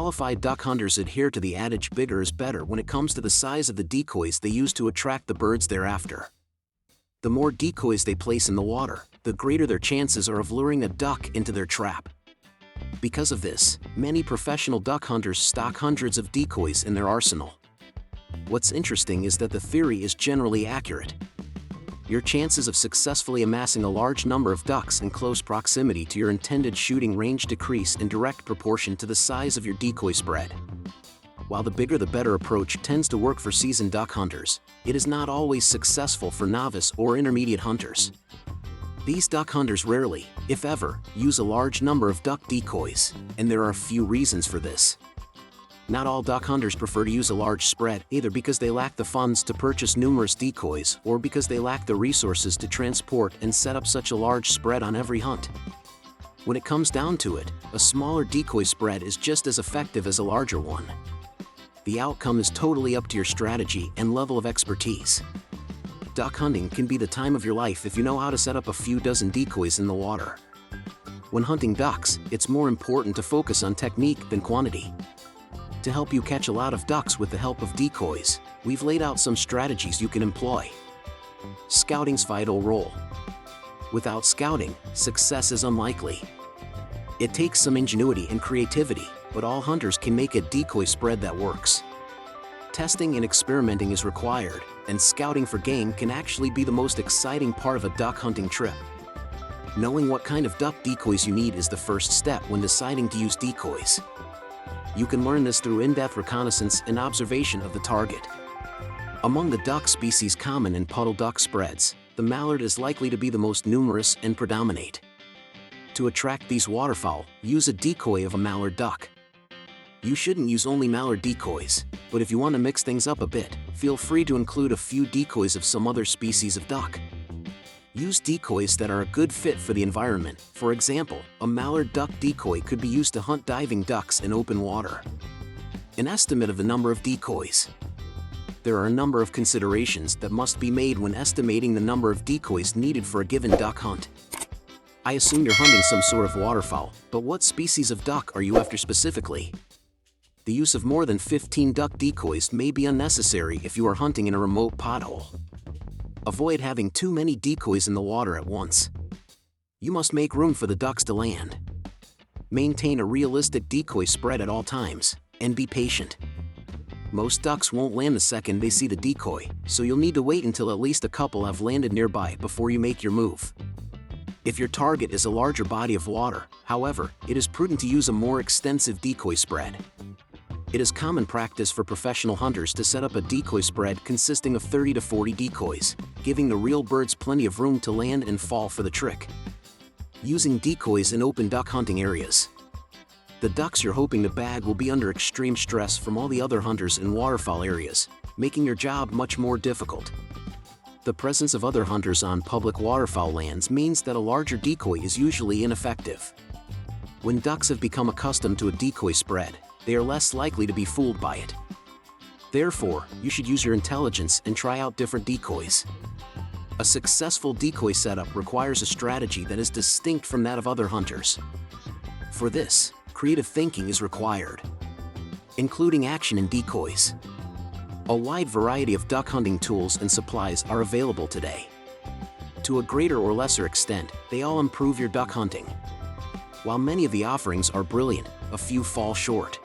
Qualified duck hunters adhere to the adage bigger is better when it comes to the size of the decoys they use to attract the birds they're after. The more decoys they place in the water, the greater their chances are of luring a duck into their trap. Because of this, many professional duck hunters stock hundreds of decoys in their arsenal. What's interesting is that the theory is generally accurate. Your chances of successfully amassing a large number of ducks in close proximity to your intended shooting range decrease in direct proportion to the size of your decoy spread. While the bigger the better approach tends to work for seasoned duck hunters, it is not always successful for novice or intermediate hunters. These duck hunters rarely, if ever, use a large number of duck decoys, and there are a few reasons for this. Not all duck hunters prefer to use a large spread, either because they lack the funds to purchase numerous decoys or because they lack the resources to transport and set up such a large spread on every hunt. When it comes down to it, a smaller decoy spread is just as effective as a larger one. The outcome is totally up to your strategy and level of expertise. Duck hunting can be the time of your life if you know how to set up a few dozen decoys in the water. When hunting ducks, it's more important to focus on technique than quantity. To help you catch a lot of ducks with the help of decoys, we've laid out some strategies you can employ. Scouting's vital role. Without scouting, success is unlikely. It takes some ingenuity and creativity, but all hunters can make a decoy spread that works. Testing and experimenting is required, and scouting for game can actually be the most exciting part of a duck hunting trip. Knowing what kind of duck decoys you need is the first step when deciding to use decoys. You can learn this through in-depth reconnaissance and observation of the target. Among the duck species common in puddle duck spreads, the mallard is likely to be the most numerous and predominate. To attract these waterfowl, use a decoy of a mallard duck. You shouldn't use only mallard decoys, but if you want to mix things up a bit, feel free to include a few decoys of some other species of duck. Use decoys that are a good fit for the environment. For example, a mallard duck decoy could be used to hunt diving ducks in open water. An estimate of the number of decoys. There are a number of considerations that must be made when estimating the number of decoys needed for a given duck hunt. I assume you're hunting some sort of waterfowl, but what species of duck are you after specifically? The use of more than 15 duck decoys may be unnecessary if you are hunting in a remote pothole. Avoid having too many decoys in the water at once. You must make room for the ducks to land. Maintain a realistic decoy spread at all times, and be patient. Most ducks won't land the second they see the decoy, so you'll need to wait until at least a couple have landed nearby before you make your move. If your target is a larger body of water, however, it is prudent to use a more extensive decoy spread. It is common practice for professional hunters to set up a decoy spread consisting of 30 to 40 decoys, giving the real birds plenty of room to land and fall for the trick. Using decoys in open duck hunting areas. The ducks you're hoping to bag will be under extreme stress from all the other hunters in waterfowl areas, making your job much more difficult. The presence of other hunters on public waterfowl lands means that a larger decoy is usually ineffective. When ducks have become accustomed to a decoy spread, they are less likely to be fooled by it. Therefore, you should use your intelligence and try out different decoys. A successful decoy setup requires a strategy that is distinct from that of other hunters. For this, creative thinking is required, including action in decoys. A wide variety of duck hunting tools and supplies are available today. To a greater or lesser extent, they all improve your duck hunting. While many of the offerings are brilliant, a few fall short.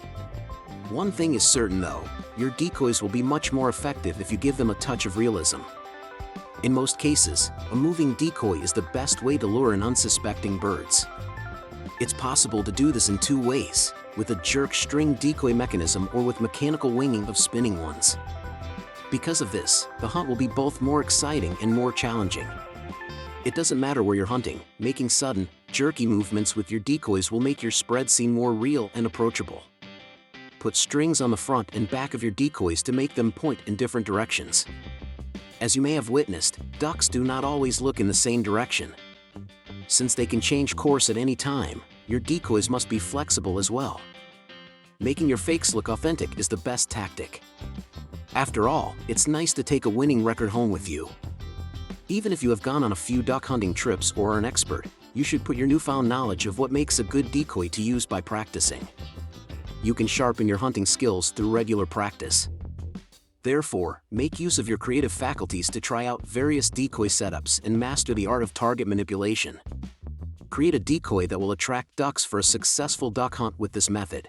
One thing is certain though, your decoys will be much more effective if you give them a touch of realism. In most cases, a moving decoy is the best way to lure in unsuspecting birds. It's possible to do this in two ways, with a jerk string decoy mechanism or with mechanical winging of spinning ones. Because of this, the hunt will be both more exciting and more challenging. It doesn't matter where you're hunting, making sudden, jerky movements with your decoys will make your spread seem more real and approachable. Put strings on the front and back of your decoys to make them point in different directions. As you may have witnessed, ducks do not always look in the same direction. Since they can change course at any time, your decoys must be flexible as well. Making your fakes look authentic is the best tactic. After all, it's nice to take a winning record home with you. Even if you have gone on a few duck hunting trips or are an expert, you should put your newfound knowledge of what makes a good decoy to use by practicing. you can sharpen your hunting skills through regular practice. Therefore, make use of your creative faculties to try out various decoy setups and master the art of target manipulation. Create a decoy that will attract ducks for a successful duck hunt with this method.